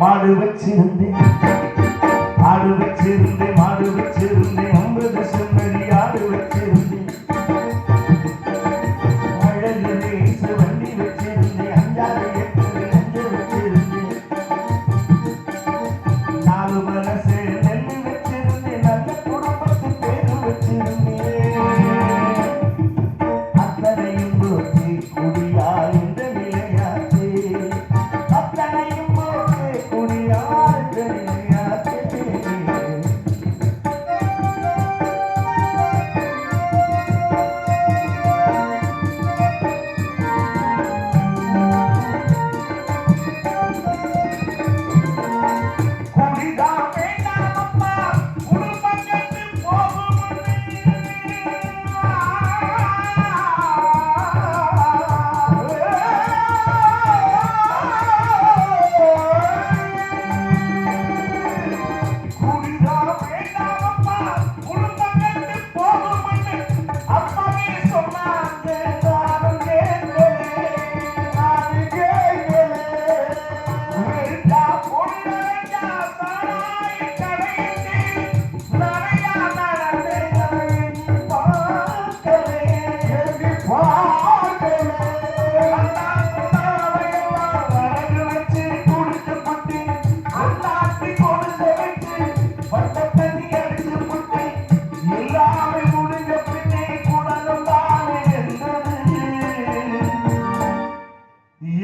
மாடு வச்சிருந்தேன் ஆடு வச்சிருந்தேன் மாடு வச்சிருந்தேன் 50 செம்மறி ஆடு வச்சிருந்தேன் அழகு ரேசு வண்டி வச்சிருந்தேன் 5 ஏக்கர் நெஞ்சு வச்சிருந்தேன் 4 மனசு நெல்லு வச்சிருந்தேன் நல்ல குடும்பத்து பேரு வச்சிருந்தேன் அத்தனையும் போச்சு குடியா இந்த நிலையாச்சு அத்தனையும் போச்சு குடியா இந்த நிலையாச்சு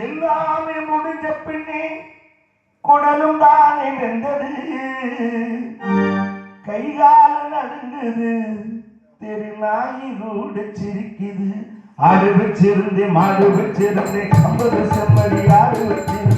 எல்லாமே முடிஞ்ச பின்னே குடலும் தானே வெந்தது கைகால நடுங்குது தெரு நாயி கூட சிரிக்குது ஆடு வச்சிருந்தேன் மாடு வச்சிருந்தேன் 50 செம்மறி ஆடு வச்சிருந்தேன்